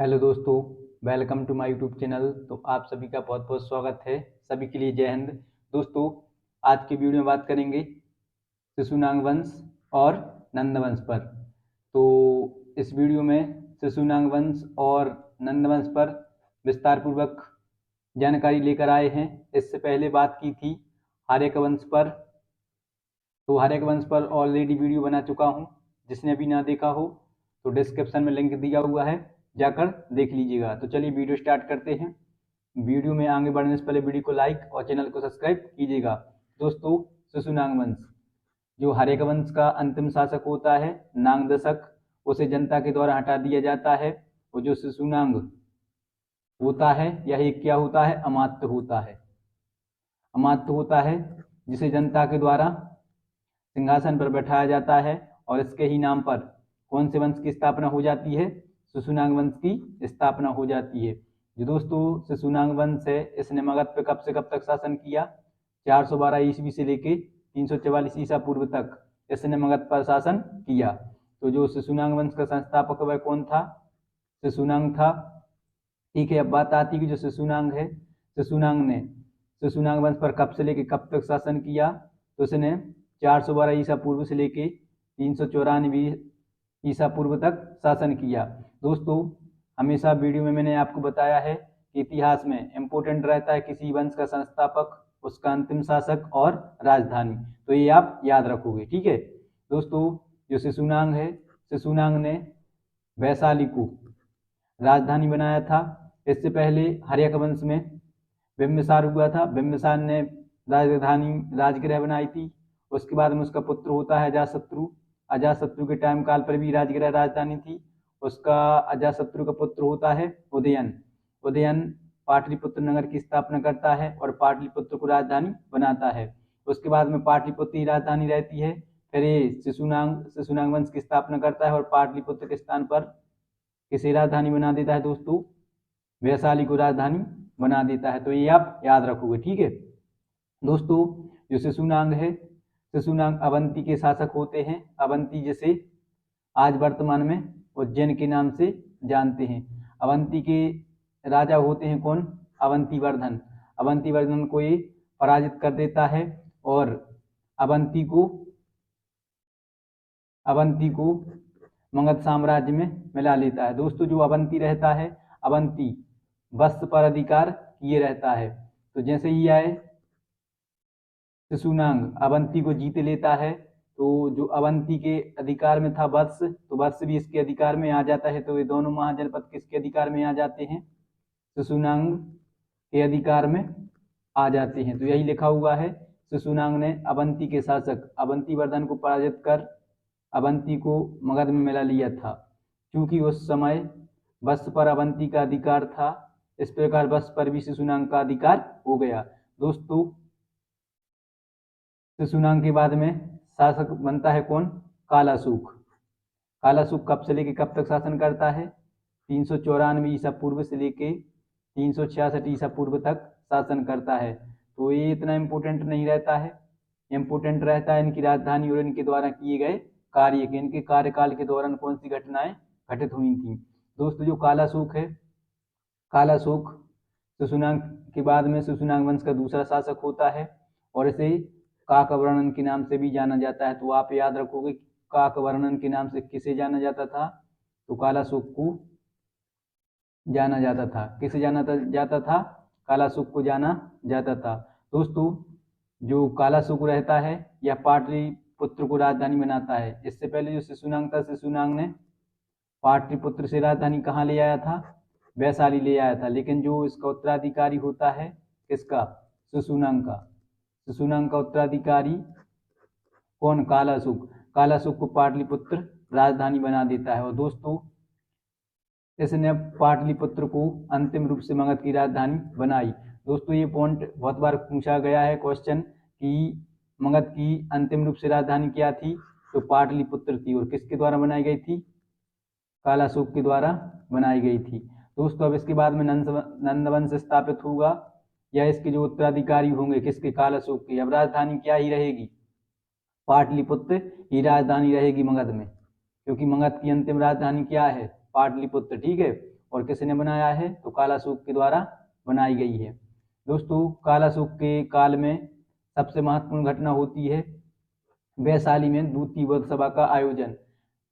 Hello दोस्तों, welcome to my YouTube channel. तो आप सभी का बहुत बहुत स्वागत है। सभी के लिए जय हिंद। दोस्तों, आज की वीडियो में बात करेंगे शिशुनाग वंश और नंद वंश पर। तो इस वीडियो में शिशुनाग वंश और नंद वंश पर विस्तार पूर्वक जानकारी लेकर आए हैं। इससे पहले बात की थी आर्यक वंश पर। तो आर्यक वंश पर ऑलरेडी वीडियो बना चुका हूँ। जिसने भी ना देखा हो तो डिस्क्रिप्शन में लिंक दिया हुआ है, जाकर देख लीजिएगा। तो चलिए वीडियो स्टार्ट करते हैं। वीडियो में आगे बढ़ने से पहले वीडियो को लाइक और चैनल को सब्सक्राइब कीजिएगा। दोस्तों, शिशुनाग वंश जो आर्यक वंश का अंतिम शासक होता है, नाग दशक, उसे जनता के द्वारा हटा दिया जाता है। और जो शिशुनाग होता है यह एक क्या होता है, अमात्य होता है। अमात्य होता है जिसे जनता के द्वारा सिंहासन पर बैठाया जाता है और इसके ही नाम पर कौन से वंश की स्थापना हो जाती है, शिशुनाग वंश की स्थापना हो जाती है। जो दोस्तों शिशुनाग वंश है, इसने मगध पे कब से कब तक शासन किया, 412 ईस्वी से लेके 344 ईसा पूर्व तक इसने मगध पर शासन किया। तो जो शिशुनाग वंश का संस्थापक वह कौन था, शिशुनाग था। ठीक है, अब बात आती है कि जो शिशुनाग है, शिशुनाग ने शिशुनाग वंश पर कब से लेके कब तक शासन किया। तो इसने 412 ईसा पूर्व से लेके 394 ईसा पूर्व तक शासन किया। दोस्तों, हमेशा वीडियो में मैंने आपको बताया है कि इतिहास में इम्पोर्टेंट रहता है किसी वंश का संस्थापक, उसका अंतिम शासक और राजधानी। तो ये आप याद रखोगे, ठीक है। दोस्तों, जो शिशुनाग है, शिशुनाग ने वैशाली को राजधानी बनाया था। इससे पहले हर्यक वंश में बिम्बिसार हुआ था। बिम्बिसार ने राजधानी राजगृह बनाई थी। उसके बाद में उसका पुत्र होता है अजातशत्रु। अजातशत्रु के टाइम काल पर भी राजगृह राजधानी थी। उसका अजातशत्रु का पुत्र होता है उदयन। उदयन पाटलिपुत्र नगर की स्थापना करता है और पाटलिपुत्र को राजधानी बनाता है। उसके बाद में पाटलिपुत्र की राजधानी रहती है। फिर ये शिशुनाग वंश की स्थापना करता है और पाटलिपुत्र के स्थान पर किसे राजधानी बना देता है दोस्तों, वैशाली को राजधानी बना देता है। तो ये आप याद रखोगे, ठीक है। दोस्तों, जो शिशुनाग है, शिशुनाग अवंती के शासक होते हैं। अवंती जिसे आज वर्तमान में उज्जैन के नाम से जानते हैं। अवंती के राजा होते हैं कौन, अवंतीवर्धन। अवंतीवर्धन को ये पराजित कर देता है और अवंती को अवंती को मगध साम्राज्य में मिला लेता है। दोस्तों, जो अवंती रहता है, अवंती वत्स पर अधिकार किए रहता है। तो जैसे ही आए शिशुनाग अवंती को जीत लेता है, तो जो अवंती के अधिकार में था वत्स, तो वत्स भी इसके अधिकार में आ जाता है। तो ये दोनों महाजनपद किसके अधिकार में आ जाते हैं, शिशुनाग के अधिकार में आ जाते हैं। तो यही लिखा हुआ है, शिशुनाग ने अवंती के शासक अवंतीवर्धन को पराजित कर अवंती को मगध में मिला लिया था। क्योंकि उस समय वत्स पर अवंती का अधिकार था, इस प्रकार वत्स पर भी शिशुनाग का अधिकार हो गया। दोस्तों, शिशुनाग के बाद में शासक बनता है कौन, कालाशोक। कालाशोक कब से लेके कब तक शासन करता है, 394 ईसा पूर्व से लेके 366 ईसा पूर्व तक शासन करता है। तो ये इतना इम्पोर्टेंट नहीं रहता है। इम्पोर्टेंट रहता है इनकी राजधानी और इनके द्वारा किए गए कार्य के, इनके कार्यकाल के दौरान कौन सी घटनाएं घटित हुई थी। दोस्तों, जो कालाशोक है, कालाशोक शिशुनाग के बाद में शिशुनाग वंश का दूसरा शासक होता है और इसे काकवर्णन के नाम से भी जाना जाता है। तो आप याद रखोगे काकवर्णन के नाम से किसे जाना जाता था, तो कालाशोक को जाना जाता था। किसे जाता था, कालाशोक को जाना जाता था। दोस्तों, जो कालाशोक रहता है यह पाटलिपुत्र को राजधानी बनाता है। इससे पहले जो शिशुनाग था, शिशुनाग ने पाटलिपुत्र से राजधानी कहाँ ले आया था, वैशाली ले आया था। लेकिन जो इसका उत्तराधिकारी होता है, किसका, शिशुनाग का, शिशुनाग का उत्तराधिकारी कौन, कालाशोक। कालाशोक को पाटलिपुत्र राजधानी बना देता है। और दोस्तों, इसने पाटलिपुत्र को अंतिम रूप से मगध की राजधानी बनाई। दोस्तों, ये पॉइंट बहुत बार पूछा गया है क्वेश्चन कि मगध की अंतिम रूप से राजधानी क्या थी, तो पाटलिपुत्र थी। और किसके द्वारा बनाई गई थी, कालाशोक के द्वारा बनाई गई थी। दोस्तों, अब इसके बाद में नंदवंश स्थापित होगा, या इसके जो उत्तराधिकारी होंगे किसके, कालाशोक की। अब राजधानी क्या ही रहेगी, पाटलिपुत्र ही राजधानी रहेगी मगध में, क्योंकि मगध की अंतिम राजधानी क्या है, पाटलिपुत्र, ठीक है। और किसने बनाया है, तो कालाशोक के द्वारा बनाई गई है। दोस्तों कालाशोक के काल में सबसे महत्वपूर्ण घटना होती है वैशाली में द्वितीय बौद्ध सभा का आयोजन।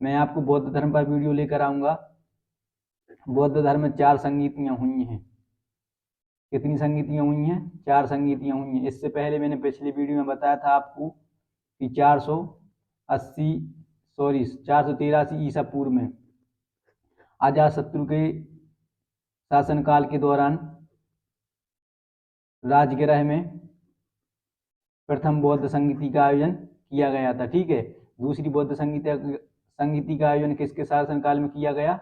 मैं आपको बौद्ध धर्म पर वीडियो लेकर आऊंगा। बौद्ध धर्म में 4 संगीतियां हुई हैं। कितनी संगीतियां हुई हैं, 4 संगीतियां हुई हैं। इससे पहले मैंने पिछली वीडियो में बताया था आपको कि 483 ईसा पूर्व में अजातशत्रु के शासनकाल के दौरान राजगृह में प्रथम बौद्ध संगीति का आयोजन किया गया था। ठीक है, दूसरी बौद्ध संगीति का आयोजन किसके शासनकाल में किया गया,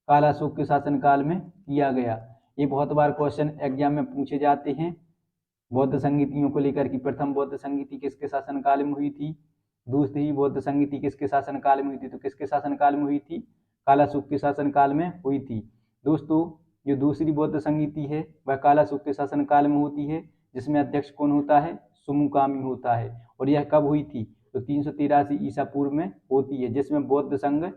कालाशोक के शासनकाल में किया गया। ये बहुत बार क्वेश्चन एग्जाम में पूछे जाते हैं बौद्ध संगीतियों को लेकर कि प्रथम बौद्ध संगीति किसके शासनकाल में हुई थी, दूसरी बौद्ध संगीति किसके शासनकाल में हुई थी, तो किसके शासनकाल में हुई थी, कालाशोक के शासनकाल में हुई थी। दोस्तों जो दूसरी बौद्ध संगीति है वह कालाशोक के शासनकाल में होती है, जिसमें अध्यक्ष कौन होता है, सुमुकामी होता है। और यह कब हुई थी, तो 383 ईसा पूर्व में होती है, जिसमें बौद्ध संघ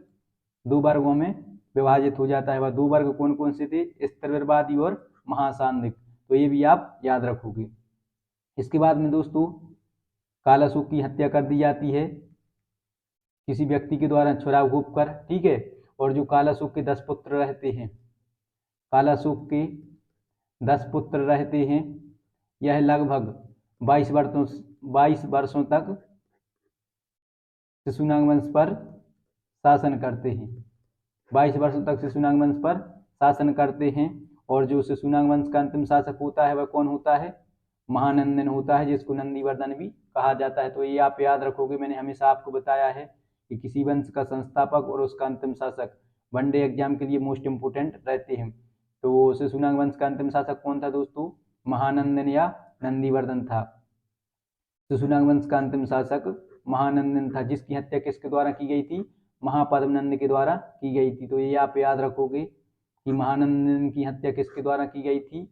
2 वर्गों में विभाजित हो जाता है। वह 2 वर्ग कौन कौन से थे, स्थिरवादी और महासांधिक। तो ये भी आप याद रखोगे। इसके बाद में दोस्तों कालाशोक की हत्या कर दी जाती है किसी व्यक्ति के द्वारा छुरा घोंप कर। ठीक है, और जो कालाशोक के 10 पुत्र रहते हैं, कालाशोक के 10 पुत्र रहते हैं, यह लगभग 22 वर्षों तक शिशुनाग वंश पर शासन करते हैं। 22 वर्षों तक शिशुनाग वंश पर शासन करते हैं। और जो शिशुनाग वंश का अंतिम शासक होता है वह कौन होता है, महानंदन होता है, जिसको नंदीवर्धन भी कहा जाता है। तो ये आप याद रखोगे। मैंने हमेशा आपको बताया है कि किसी वंश का संस्थापक और उसका अंतिम शासक वनडे एग्जाम के लिए मोस्ट इंपोर्टेंट रहते हैं। तो शिशुनाग वंश का अंतिम शासक कौन था दोस्तों, महानंदन या नंदीवर्धन था। शिशुनाग वंश का अंतिम शासक महानंदन था, जिसकी हत्या किसके द्वारा की गई थी, महापद्मनंद के द्वारा की गई थी। तो ये आप याद रखोगे कि महानंदन की हत्या किसके द्वारा की गई थी,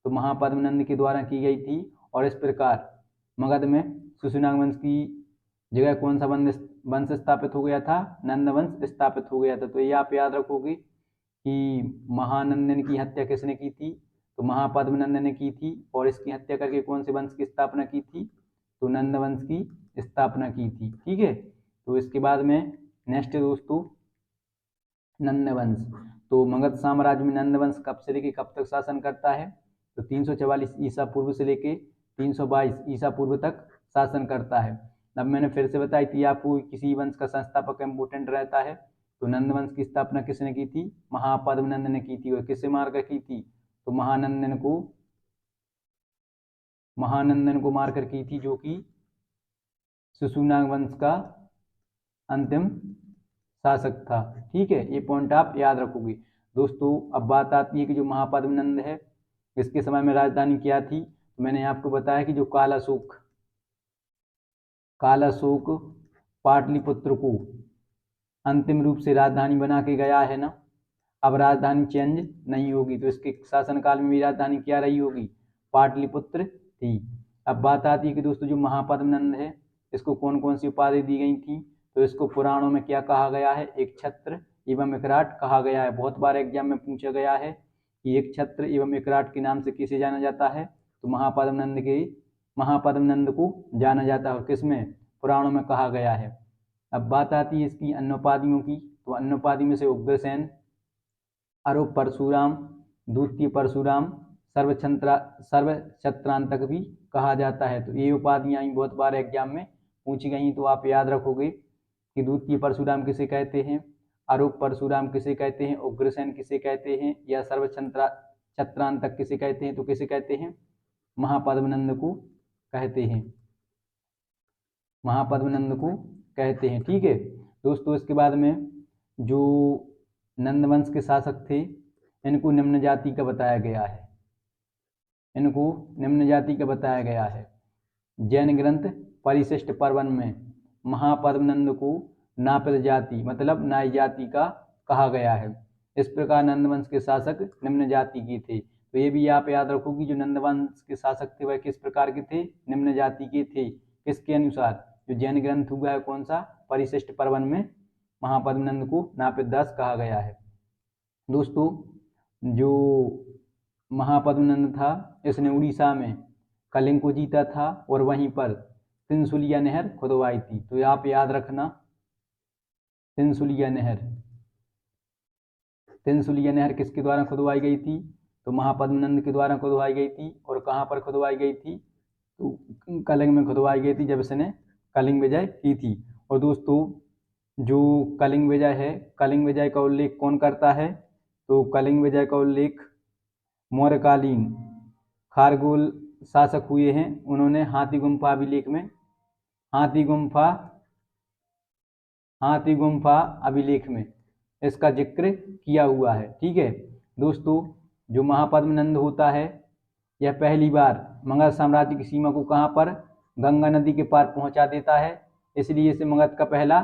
तो महापद्मनंद के द्वारा की गई थी। और इस प्रकार मगध में शिशुनाग वंश की जगह कौन सा वंश स्थापित हो गया था, नंद वंश स्थापित हो गया था। तो ये आप याद रखोगे कि महानंदन की हत्या किसने की थी, तो महापद्मनंद ने की थी। और इसकी हत्या करके कौन से वंश की स्थापना की थी, तो नंद वंश की स्थापना की थी। ठीक है, तो इसके बाद में नेक्स्ट दोस्तों नंद वंश। तो मगध साम्राज्य में नंद वंश कब से लेके कब तक शासन करता है, तो 344 ईसा पूर्व से लेके 322 ईसा पूर्व तक शासन करता है। अब मैंने फिर से बताई थी आपको किसी वंश का संस्थापक इम्पोर्टेंट रहता है। तो नंद वंश की स्थापना किसने की थी, महापद्मनंद ने की थी। और किससे मारकर की थी, तो महानंदन को मारकर की थी, जो कि शिशुनाग वंश का अंतिम शासक था। ठीक है, ये पॉइंट आप याद रखोगे। दोस्तों अब बात आती है कि जो महापद्मनंद है इसके समय में राजधानी क्या थी। तो मैंने आपको बताया कि जो कालाशोक पाटलिपुत्र को अंतिम रूप से राजधानी बना के गया है ना, अब राजधानी चेंज नहीं होगी। तो इसके शासनकाल में भी राजधानी क्या रही होगी, पाटलिपुत्र थी। अब बात आती है कि दोस्तों जो महापद्मनंद है इसको कौन कौन सी उपाधि दी गई थी, तो इसको पुराणों में क्या कहा गया है, एक छत्र एवं विकराट कहा गया है। बहुत बार एग्जाम में पूछा गया है कि एक छत्र एवं विकराट के नाम से किसे जाना जाता है, तो महापद्मनंद को जाना जाता है। और किसमें, पुराणों में कहा गया है। अब बात आती है इसकी अन्य उपाधियों की। तो अन्य उपाधि में से उग्रसेन, अरूप परशुराम, द्वितीय परशुराम, सर्वछत्रांतक भी कहा जाता है। तो ये उपाधियां बहुत बार एग्जाम में पूछी गई। तो आप याद रखोगे कि द्वितीय परशुराम किसे कहते हैं, अरूप परशुराम किसे कहते हैं, उग्रसेन किसे कहते हैं, या सर्वछत्रांतक किसे कहते हैं, तो किसे कहते हैं, महापद्मनंद को कहते हैं, महापद्मनंद को कहते हैं। ठीक है दोस्तों, इसके बाद में जो नंदवंश के शासक थे इनको निम्न जाति का बताया गया है, जैन ग्रंथ परिशिष्ट पर्वन में महापद्मनंद को नापित जाति मतलब नाई जाति का कहा गया है। इस प्रकार नंदवंश के शासक निम्न जाति के थे। तो ये भी आप याद रखो कि जो नंदवंश के शासक थे वह किस प्रकार के थे, निम्न जाति के थे। किसके अनुसार, जो जैन ग्रंथ हुआ है कौन सा, परिशिष्ट पर्वन में महापद्मनंद को नापित दास कहा गया है। दोस्तों जो महापद्मनंद था इसने उड़ीसा में कलिंग को जीता था और वहीं पर तिनसुलिया नहर खुदवाई थी। तो आप याद रखना, तिनसुलिया नहर, तिनसुलिया नहर किसके द्वारा खुदवाई गई थी? तो महापद्मनंद के द्वारा खुदवाई गई थी। और कहाँ पर खुदवाई गई थी? तो कलिंग में खुदवाई गई थी, जब इसने कलिंग विजय की थी। और दोस्तों जो कलिंग विजय है, कलिंग विजय का उल्लेख कौन करता है? तो कलिंग विजय का उल्लेख मौर्यकालीन खारगोल शासक हुए हैं, उन्होंने हाथी गुम्फा अभिलेख में, हाथी गुम्फा अभिलेख में इसका जिक्र किया हुआ है। ठीक है दोस्तों, जो महापद्मनंद होता है यह पहली बार मगध साम्राज्य की सीमा को कहाँ पर? गंगा नदी के पार पहुंचा देता है, इसलिए इसे मगध का पहला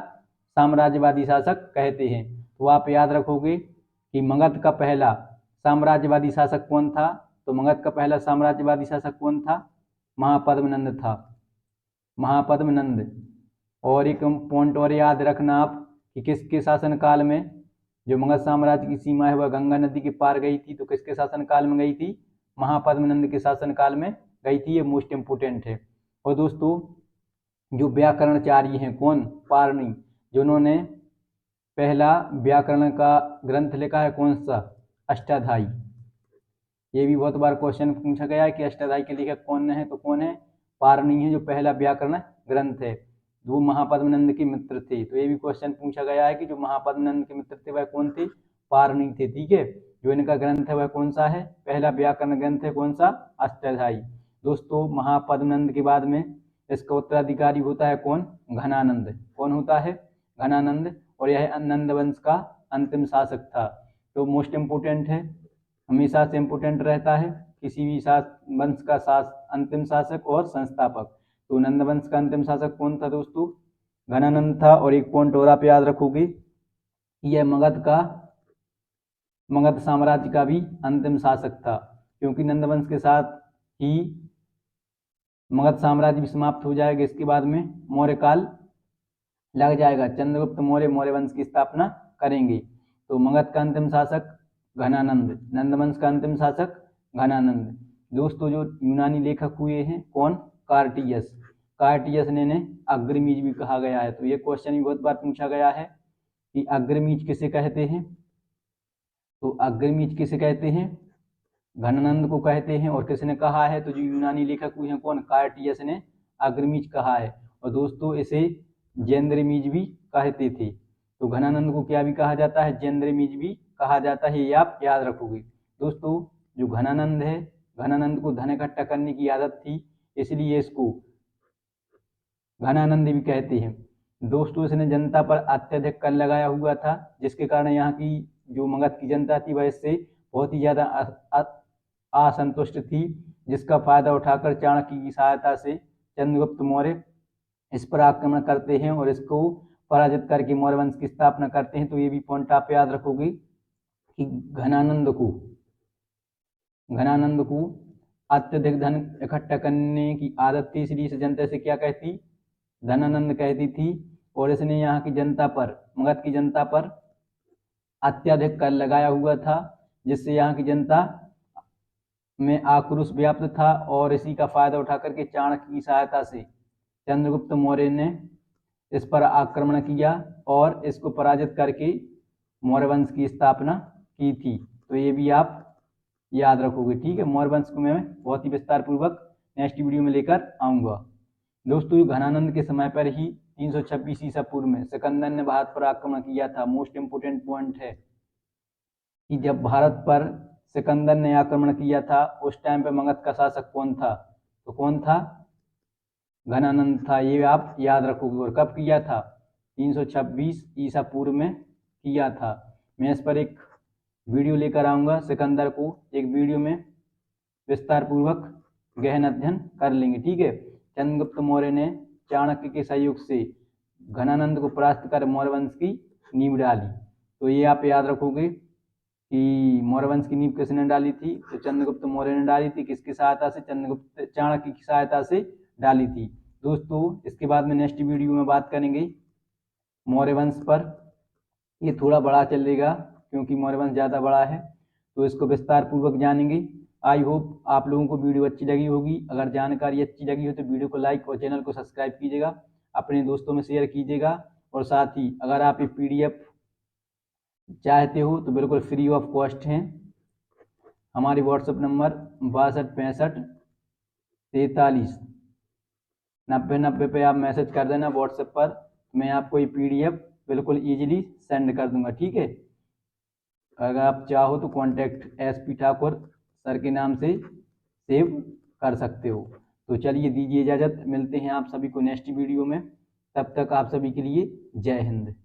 साम्राज्यवादी शासक कहते हैं। तो आप याद रखोगे कि मगध का पहला साम्राज्यवादी शासक कौन था? तो मगध का पहला साम्राज्यवादी शासक कौन था? महापद्मनंद था, महापद्मनंद। और एक पॉइंट और याद रखना आप कि किसके शासनकाल में जो मगध साम्राज्य की सीमा है वह गंगा नदी के पार गई थी? तो किसके शासनकाल में गई थी? महापद्मनंद के शासनकाल में गई थी। ये मोस्ट इम्पोर्टेंट है। और दोस्तों जो व्याकरणचार्य हैं कौन? पारणी, जिन्होंने पहला व्याकरण का ग्रंथ लिखा है, कौन सा? अष्टाध्यायी। ये भी बहुत बार क्वेश्चन पूछा गया है कि अष्टाध्यायी के लेखक कौन है? तो कौन है? पारणी है, जो पहला व्याकरण ग्रंथ है। वो महापद्मनंद के मित्र थे। तो ये भी क्वेश्चन पूछा गया है कि जो महापद्मनंद के मित्र थे वह कौन थे? पारणी थे। ठीक है, जो इनका ग्रंथ है वह कौन सा है? पहला व्याकरण ग्रंथ है, कौन सा? अष्टाध्यायी। दोस्तों महापद्मनंद के बाद में इसका उत्तराधिकारी होता है कौन? घनानंद। कौन होता है? घनानंद। और यह नंद वंश का अंतिम शासक था। तो मोस्ट इम्पोर्टेंट है, हमेशा से इम्पोर्टेंट रहता है किसी भी वंश का अंतिम शासक और संस्थापक। तो नंद वंश का अंतिम शासक कौन था दोस्तों? घनानंद था। और एक पॉइंट और आप याद रखोगे, यह मगध साम्राज्य का भी अंतिम शासक था, क्योंकि नंद वंश के साथ ही मगध साम्राज्य भी समाप्त हो जाएगा। इसके बाद में मौर्य काल लग जाएगा, चंद्रगुप्त मौर्य मौर्य वंश की स्थापना करेंगे। तो मगध का अंतिम शासक घनानंद, नंदवंश का अंतिम शासक घनानंद। दोस्तों जो यूनानी लेखक हुए हैं कौन? कार्टियस। कार्टियस ने अग्रमीज भी कहा गया है। तो ये क्वेश्चन भी बहुत बार पूछा गया है कि अग्रमीज किसे कहते हैं? तो अग्रमीज किसे कहते हैं? घनानंद को कहते हैं। और किसने कहा है? तो जो यूनानी लेखक हुए हैं कौन? कार्टियस ने अग्रमीज कहा है। और दोस्तों इसे जेंद्रमीज भी कहते थे। तो घनानंद को क्या भी कहा जाता है? जेंद्रमीज भी कहा जाता है, ये आप याद रखोगे। दोस्तों जो घनानंद है, घनानंद को धन इकट्ठा करने की आदत थी, इसलिए इसको घनानंद भी कहते हैं। दोस्तों इसने जनता पर अत्यधिक कर लगाया हुआ था, जिसके कारण यहाँ की जो मगध की जनता थी वह इससे बहुत ही ज्यादा असंतुष्ट थी, जिसका फायदा उठाकर चाणक्य की सहायता से चंद्रगुप्त मौर्य इस पर आक्रमण करते हैं और इसको पराजित करके मौर्य वंश की स्थापना करते हैं। तो ये भी पॉइंट आप याद रखोगे कि घनानंद को अत्यधिक धन इकट्ठा करने की आदत थी, इसलिए इसे जनता से क्या कहती? धनानंद कहती थी। और इसने यहाँ की जनता पर, मगध की जनता पर अत्यधिक कर लगाया हुआ था, जिससे यहाँ की जनता में आक्रोश व्याप्त था। और इसी का फायदा उठा करके चाणक्य की सहायता से चंद्रगुप्त मौर्य ने इस पर आक्रमण किया और इसको पराजित करके मौर्य वंश की स्थापना की थी। तो ये भी आप याद रखोगे। ठीक है, मौर्य वंश को मैं बहुत ही विस्तार पूर्वक नेक्स्ट वीडियो में लेकर आऊंगा। दोस्तों घनानंद के समय पर ही 326 ईसा पूर्व में सिकंदर ने भारत पर आक्रमण किया था। मोस्ट इंपोर्टेंट पॉइंट है कि जब भारत पर सिकंदर ने आक्रमण किया था उस टाइम पे मगध का शासक कौन था? तो कौन था? घनानंद था। ये आप याद रखोगे। और कब किया था? 326 ईसा पूर्व में किया था। मैं इस पर एक वीडियो लेकर आऊंगा, सिकंदर को एक वीडियो में विस्तार पूर्वक गहन अध्ययन कर लेंगे। ठीक है, चंद्रगुप्त मौर्य ने चाणक्य के सहयोग से घनानंद को परास्त कर मौर्य वंश की नींव डाली। तो ये आप याद रखोगे कि मौर्य वंश की नींव किसने डाली थी? तो चंद्रगुप्त मौर्य ने डाली थी। किसकी सहायता से? चाणक्य की सहायता से डाली थी। दोस्तों इसके बाद में नेक्स्ट वीडियो में बात करेंगे मौर्य वंश पर। ये थोड़ा बड़ा चलेगा क्योंकि मौर्य वंश ज़्यादा बड़ा है। तो इसको विस्तार पूर्वक जानेंगे। आई होप आप लोगों को वीडियो अच्छी लगी होगी। अगर जानकारी अच्छी लगी हो तो वीडियो को लाइक और चैनल को सब्सक्राइब कीजिएगा, अपने दोस्तों में शेयर कीजिएगा। और साथ ही अगर आप ये PDF चाहते हो तो बिल्कुल फ्री ऑफ कॉस्ट हैं। हमारे व्हाट्सएप नंबर 6265439090 पे आप मैसेज कर देना व्हाट्सएप पर, मैं आपको ये PDF बिल्कुल ईजिली सेंड कर दूंगा, ठीक है। अगर आप चाहो तो कॉन्टैक्ट SP ठाकुर सर के नाम से सेव कर सकते हो। तो चलिए दीजिए इजाज़त, मिलते हैं आप सभी को नेक्स्ट वीडियो में। तब तक आप सभी के लिए जय हिंद।